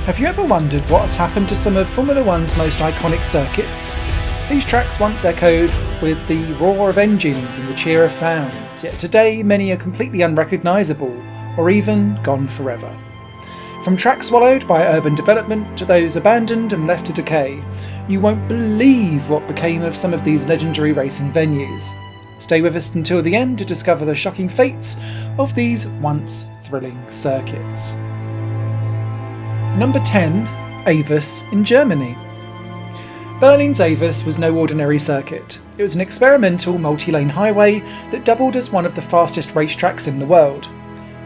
Have you ever wondered what has happened to some of Formula One's most iconic circuits? These tracks once echoed with the roar of engines and the cheer of fans, yet today many are completely unrecognisable or even gone forever. From tracks swallowed by urban development to those abandoned and left to decay, you won't believe what became of some of these legendary racing venues. Stay with us until the end to discover the shocking fates of these once thrilling circuits. Number 10. Avus in Germany. Berlin's Avus was no ordinary circuit. It was an experimental multi-lane highway that doubled as one of the fastest racetracks in the world.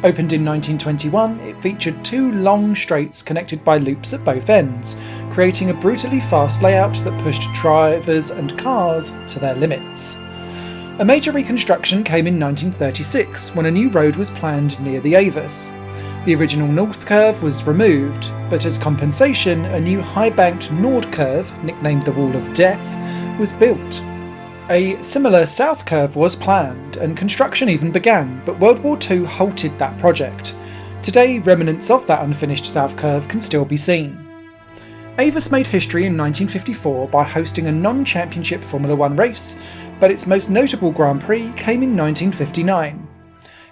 Opened in 1921, it featured two long straights connected by loops at both ends, creating a brutally fast layout that pushed drivers and cars to their limits. A major reconstruction came in 1936 when a new road was planned near the Avus. The original north curve was removed, but as compensation, a new high-banked Nord curve, nicknamed the Wall of Death, was built. A similar south curve was planned, and construction even began, but World War II halted that project. Today, remnants of that unfinished south curve can still be seen. Avus made history in 1954 by hosting a non-championship Formula One race, but its most notable Grand Prix came in 1959.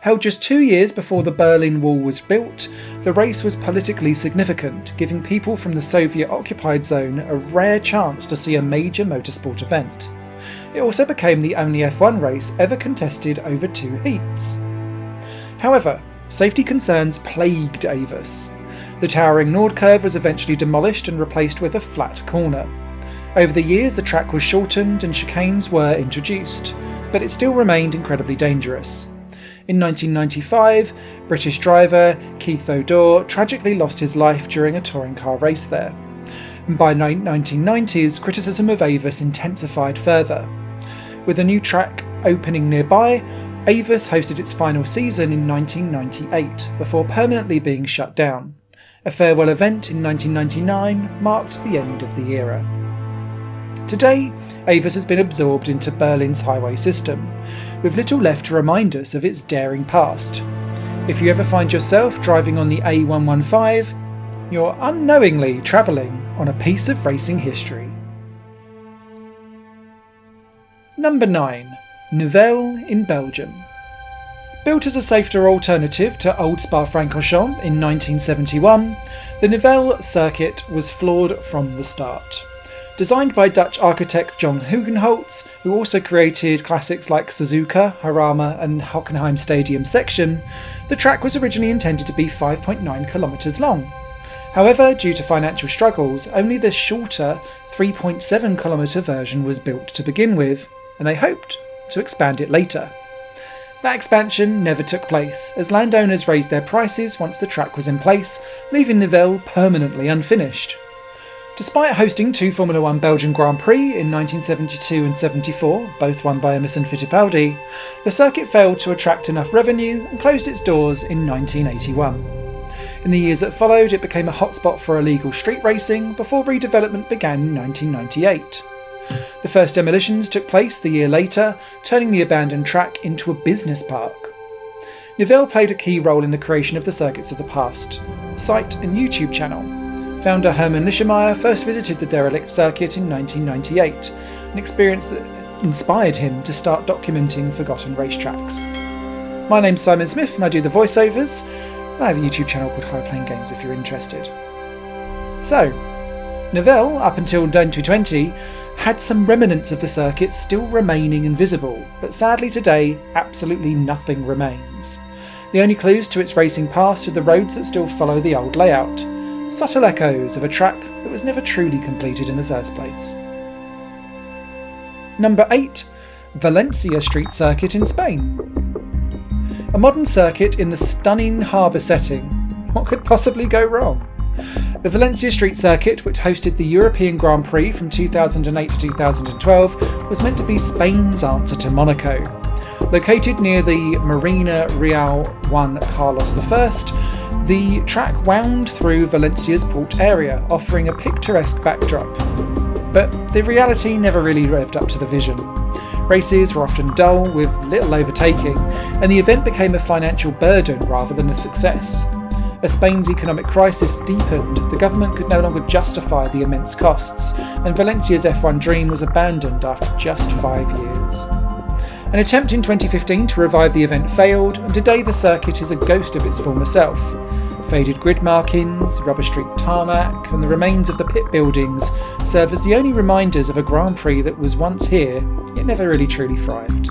Held just 2 years before the Berlin Wall was built, the race was politically significant, giving people from the Soviet-occupied zone a rare chance to see a major motorsport event. It also became the only F1 race ever contested over 2 heats. However, safety concerns plagued Avus. The towering Nord curve was eventually demolished and replaced with a flat corner. Over the years, the track was shortened and chicanes were introduced, but it still remained incredibly dangerous. In 1995, British driver Keith O'Dore tragically lost his life during a touring car race there. And by the 1990s, criticism of Avus intensified further. With a new track opening nearby, Avus hosted its final season in 1998, before permanently being shut down. A farewell event in 1999 marked the end of the era. Today, Avus has been absorbed into Berlin's highway system, with little left to remind us of its daring past. If you ever find yourself driving on the A115, you're unknowingly travelling on a piece of racing history. Number 9. Nivelles in Belgium. Built as a safer alternative to Old Spa-Francorchamps in 1971, the Nivelles circuit was flawed from the start. Designed by Dutch architect John Hugenholtz, who also created classics like Suzuka, Jarama and Hockenheim Stadium section, the track was originally intended to be 5.9 kilometres long. However, due to financial struggles, only the shorter 3.7 kilometre version was built to begin with, and they hoped to expand it later. That expansion never took place, as landowners raised their prices once the track was in place, leaving Nivelles permanently unfinished. Despite hosting 2 Formula One Belgian Grand Prix in 1972 and 74, both won by Emerson Fittipaldi, the circuit failed to attract enough revenue and closed its doors in 1981. In the years that followed, it became a hotspot for illegal street racing before redevelopment began in 1998. The first demolitions took place the year later, turning the abandoned track into a business park. Nivelles played a key role in the creation of the circuits of the past, site and YouTube channel. Founder Hermann Lischmeyer first visited the derelict circuit in 1998, an experience that inspired him to start documenting forgotten racetracks. My name's Simon Smith and I do the voiceovers, and I have a YouTube channel called High Playing Games if you're interested. So, Nivelles, up until 2020, had some remnants of the circuit still remaining invisible, but sadly today, absolutely nothing remains. The only clues to its racing past are the roads that still follow the old layout, subtle echoes of a track that was never truly completed in the first place. Number 8. Valencia Street Circuit in Spain. A modern circuit in the stunning harbour setting. What could possibly go wrong? The Valencia Street Circuit, which hosted the European Grand Prix from 2008 to 2012, was meant to be Spain's answer to Monaco. Located near the Marina Real Juan Carlos I, the track wound through Valencia's port area, offering a picturesque backdrop. But the reality never really lived up to the vision. Races were often dull, with little overtaking, and the event became a financial burden rather than a success. As Spain's economic crisis deepened, the government could no longer justify the immense costs, and Valencia's F1 dream was abandoned after just 5 years. An attempt in 2015 to revive the event failed, and today the circuit is a ghost of its former self. Faded grid markings, rubber streaked tarmac, and the remains of the pit buildings serve as the only reminders of a Grand Prix that was once here, yet never really truly thrived.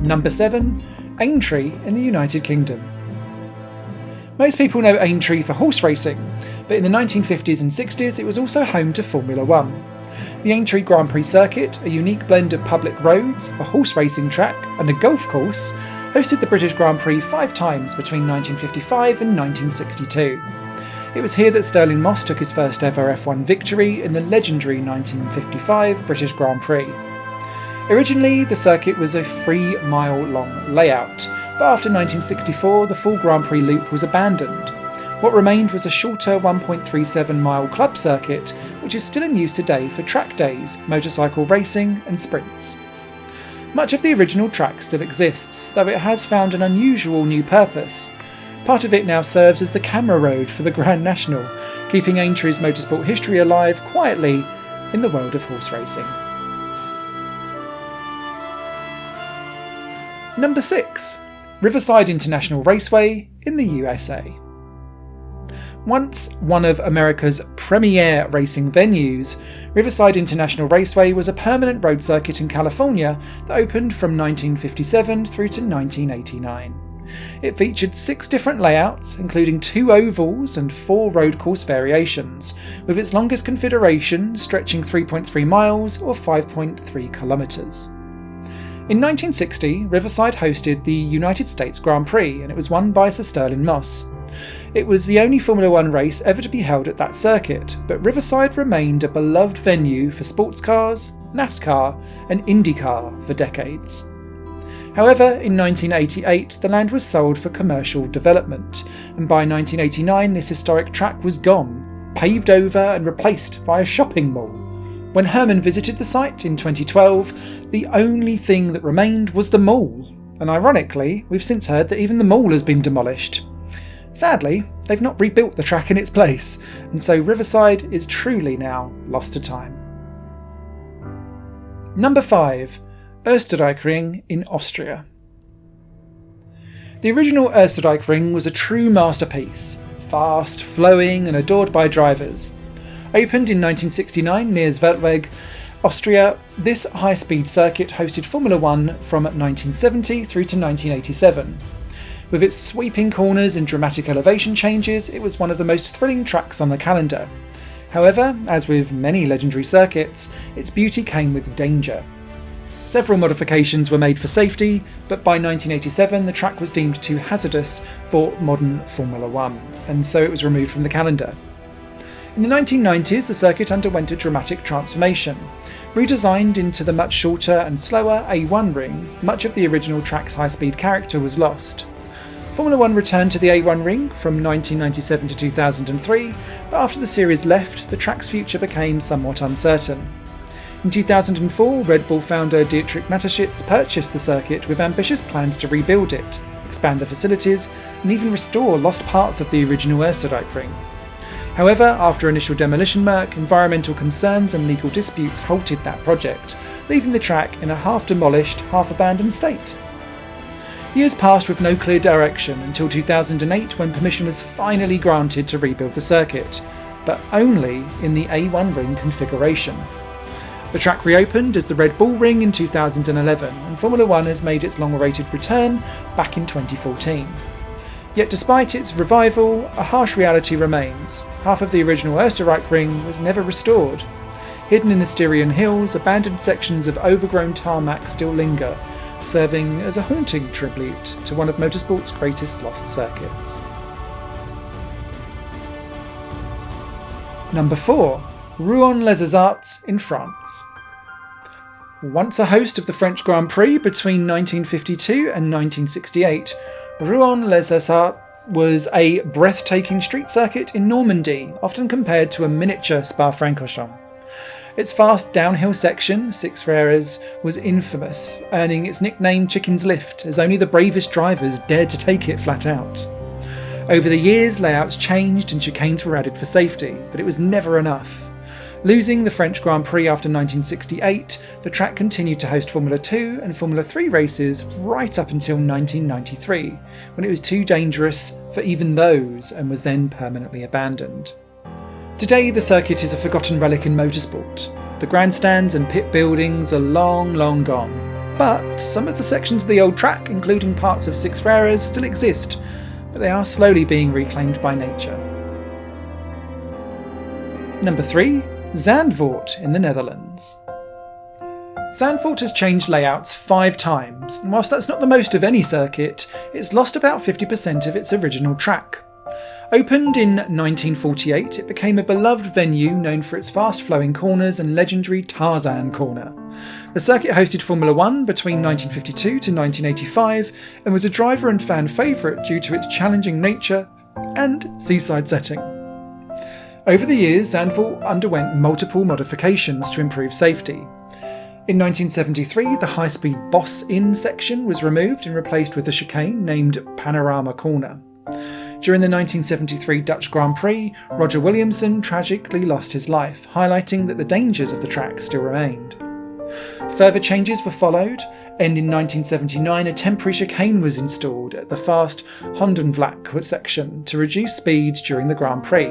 Number 7. Aintree in the United Kingdom. Most people know Aintree for horse racing, but in the 1950s and 60s it was also home to Formula One. The Aintree Grand Prix circuit, a unique blend of public roads, a horse racing track, and a golf course, hosted the British Grand Prix 5 times between 1955 and 1962. It was here that Stirling Moss took his first ever F1 victory in the legendary 1955 British Grand Prix. Originally, the circuit was a 3-mile-long layout, but after 1964 the full Grand Prix loop was abandoned. What remained was a shorter 1.37-mile club circuit, which is still in use today for track days, motorcycle racing and sprints. Much of the original track still exists, though it has found an unusual new purpose. Part of it now serves as the camera road for the Grand National, keeping Aintree's motorsport history alive quietly in the world of horse racing. Number 6. Riverside International Raceway in the USA. Once one of America's premier racing venues, Riverside International Raceway was a permanent road circuit in California that opened from 1957 through to 1989. It featured 6 different layouts, including 2 ovals and 4 road course variations, with its longest configuration stretching 3.3 miles or 5.3 kilometres. In 1960, Riverside hosted the United States Grand Prix, and it was won by Sir Stirling Moss. It was the only Formula One race ever to be held at that circuit, but Riverside remained a beloved venue for sports cars, NASCAR and IndyCar for decades. However, in 1988 the land was sold for commercial development, and by 1989 this historic track was gone, paved over and replaced by a shopping mall. When Herman visited the site in 2012, the only thing that remained was the mall, and ironically, we've since heard that even the mall has been demolished. Sadly, they've not rebuilt the track in its place, and so Riverside is truly now lost to time. Number 5. Österreichring in Austria. The original Österreichring was a true masterpiece, fast, flowing and adored by drivers. Opened in 1969 near Zwertweg, Austria, this high-speed circuit hosted Formula One from 1970 through to 1987. With its sweeping corners and dramatic elevation changes, it was one of the most thrilling tracks on the calendar. However, as with many legendary circuits, its beauty came with danger. Several modifications were made for safety, but by 1987 the track was deemed too hazardous for modern Formula One, and so it was removed from the calendar. In the 1990s, the circuit underwent a dramatic transformation. Redesigned into the much shorter and slower A1 ring, much of the original track's high-speed character was lost. Formula One returned to the A1 ring from 1997 to 2003, but after the series left, the track's future became somewhat uncertain. In 2004, Red Bull founder Dietrich Mateschitz purchased the circuit with ambitious plans to rebuild it, expand the facilities, and even restore lost parts of the original Österreichring. However, after initial demolition work, environmental concerns and legal disputes halted that project, leaving the track in a half-demolished, half-abandoned state. Years passed with no clear direction until 2008 when permission was finally granted to rebuild the circuit, but only in the A1 ring configuration. The track reopened as the Red Bull Ring in 2011, and Formula One has made its long-awaited return back in 2014. Yet despite its revival, a harsh reality remains. Half of the original Österreichring was never restored. Hidden in the Styrian hills, abandoned sections of overgrown tarmac still linger, serving as a haunting tribute to one of motorsport's greatest lost circuits. Number 4. Rouen-les-Essarts in France. Once a host of the French Grand Prix between 1952 and 1968, Rouen-les-Essarts was a breathtaking street circuit in Normandy, often compared to a miniature Spa-Francorchamps. Its fast downhill section, Six Frères, was infamous, earning its nickname Chicken's Lift, as only the bravest drivers dared to take it flat out. Over the years, layouts changed and chicanes were added for safety, but it was never enough. Losing the French Grand Prix after 1968, the track continued to host Formula 2 and Formula 3 races right up until 1993, when it was too dangerous for even those and was then permanently abandoned. Today, the circuit is a forgotten relic in motorsport. The grandstands and pit buildings are long, long gone. But some of the sections of the old track, including parts of Six Freres, still exist, but they are slowly being reclaimed by nature. Number 3. Zandvoort in the Netherlands. Zandvoort has changed layouts 5 times, and whilst that's not the most of any circuit, it's lost about 50% of its original track. Opened in 1948, it became a beloved venue known for its fast-flowing corners and legendary Tarzan corner. The circuit hosted Formula 1 between 1952 to 1985 and was a driver and fan favourite due to its challenging nature and seaside setting. Over the years, Zandvoort underwent multiple modifications to improve safety. In 1973, the high-speed Boss Inn section was removed and replaced with a chicane named Panorama Corner. During the 1973 Dutch Grand Prix, Roger Williamson tragically lost his life, highlighting that the dangers of the track still remained. Further changes were followed, and in 1979 a temporary chicane was installed at the fast Hondenvlak section to reduce speeds during the Grand Prix.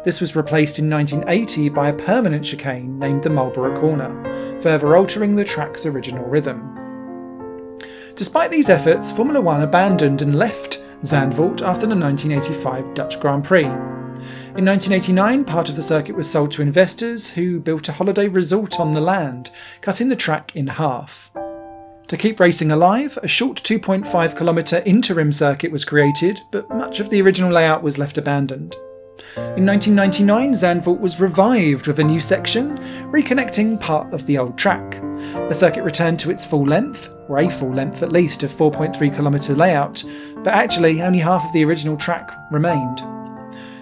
This was replaced in 1980 by a permanent chicane named the Marlborough Corner, further altering the track's original rhythm. Despite these efforts, Formula 1 abandoned and left Zandvoort after the 1985 Dutch Grand Prix. In 1989, part of the circuit was sold to investors who built a holiday resort on the land, cutting the track in half. To keep racing alive, a short 2.5-kilometre interim circuit was created, but much of the original layout was left abandoned. In 1999, Zandvoort was revived with a new section, reconnecting part of the old track. The circuit returned to its full length, or a full length at least, of 4.3-kilometre layout, but actually only half of the original track remained.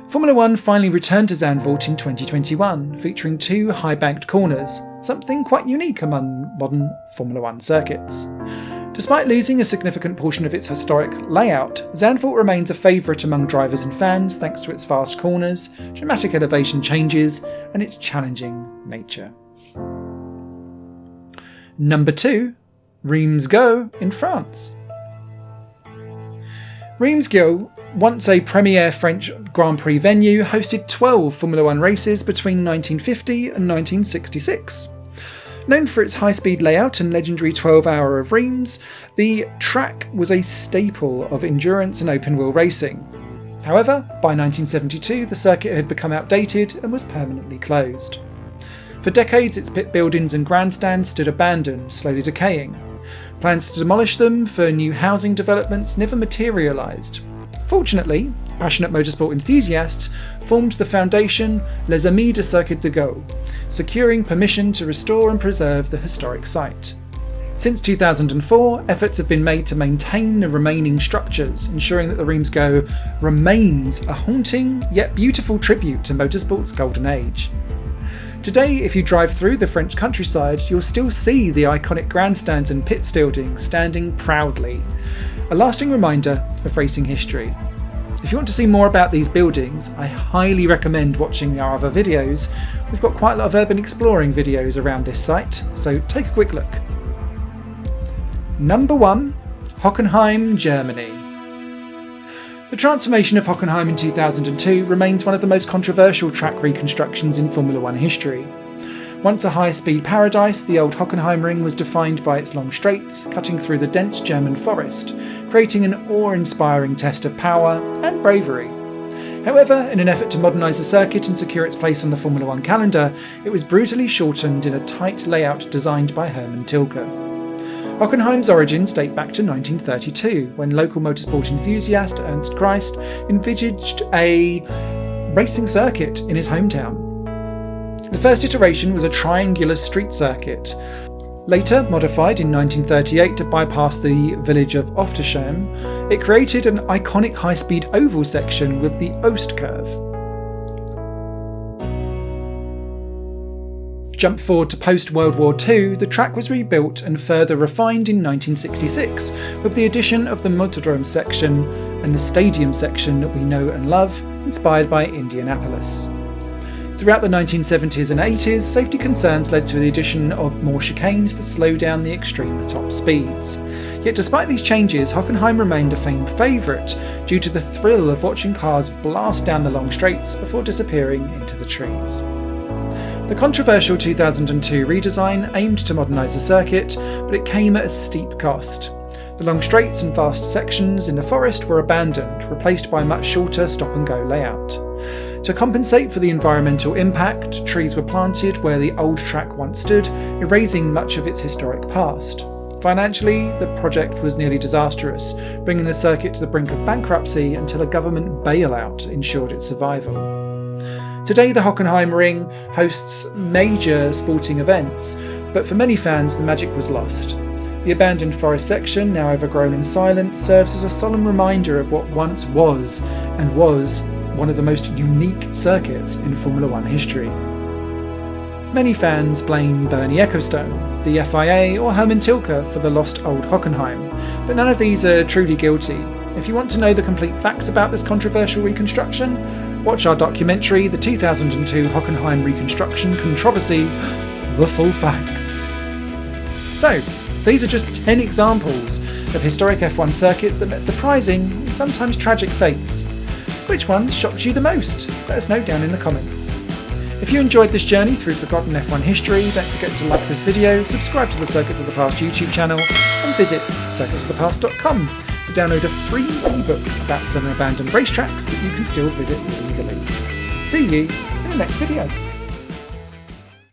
Formula 1 finally returned to Zandvoort in 2021, featuring 2 high-banked corners, something quite unique among modern Formula 1 circuits. Despite losing a significant portion of its historic layout, Zandvoort remains a favourite among drivers and fans thanks to its fast corners, dramatic elevation changes, and its challenging nature. Number 2. Reims-Go in France. Reims-Go, once a premier French Grand Prix venue, hosted 12 Formula 1 races between 1950 and 1966. Known for its high-speed layout and legendary 12-hour of Reims, the track was a staple of endurance and open-wheel racing. However, by 1972 the circuit had become outdated and was permanently closed. For decades its pit buildings and grandstands stood abandoned, slowly decaying. Plans to demolish them for new housing developments never materialised. Fortunately, passionate motorsport enthusiasts formed the foundation Les Amis de Circuit de Go, securing permission to restore and preserve the historic site. Since 2004, efforts have been made to maintain the remaining structures, ensuring that the Reims-Go remains a haunting yet beautiful tribute to motorsport's golden age. Today, if you drive through the French countryside, you'll still see the iconic grandstands and pit buildings standing proudly, a lasting reminder of racing history. If you want to see more about these buildings, I highly recommend watching our other videos. We've got quite a lot of urban exploring videos around this site, so take a quick look. Number 1. Hockenheim, Germany. The transformation of Hockenheim in 2002 remains one of the most controversial track reconstructions in Formula 1 history. Once a high-speed paradise, the old Hockenheim ring was defined by its long straights, cutting through the dense German forest, creating an awe-inspiring test of power and bravery. However, in an effort to modernise the circuit and secure its place on the Formula 1 calendar, it was brutally shortened in a tight layout designed by Hermann Tilke. Hockenheim's origins date back to 1932, when local motorsport enthusiast Ernst Kreist envisaged a racing circuit in his hometown. The first iteration was a triangular street circuit. Later modified in 1938 to bypass the village of Oftersham, it created an iconic high-speed oval section with the Oostkurve. Jump forward to post-World War II, the track was rebuilt and further refined in 1966 with the addition of the Motordrome section and the stadium section that we know and love, inspired by Indianapolis. Throughout the 1970s and 80s, safety concerns led to the addition of more chicanes to slow down the extreme top speeds. Yet despite these changes, Hockenheim remained a famed favourite due to the thrill of watching cars blast down the long straights before disappearing into the trees. The controversial 2002 redesign aimed to modernise the circuit, but it came at a steep cost. The long straights and fast sections in the forest were abandoned, replaced by a much shorter stop-and-go layout. To compensate for the environmental impact, trees were planted where the old track once stood, erasing much of its historic past. Financially, the project was nearly disastrous, bringing the circuit to the brink of bankruptcy until a government bailout ensured its survival. Today, the Hockenheim Ring hosts major sporting events, but for many fans, the magic was lost. The abandoned forest section, now overgrown and silent, serves as a solemn reminder of what once was one of the most unique circuits in Formula One history. Many fans blame Bernie Ecclestone, the FIA or Hermann Tilke for the lost old Hockenheim, but none of these are truly guilty. If you want to know the complete facts about this controversial reconstruction, watch our documentary, The 2002 Hockenheim Reconstruction Controversy, The Full Facts. So, these are just 10 examples of historic F1 circuits that met surprising and sometimes tragic fates. Which one shocked you the most? Let us know down in the comments. If you enjoyed this journey through forgotten F1 history, don't forget to like this video, subscribe to the Circuits of the Past YouTube channel, and visit circuitsofthepast.com to download a free ebook about 7 abandoned racetracks that you can still visit legally. See you in the next video.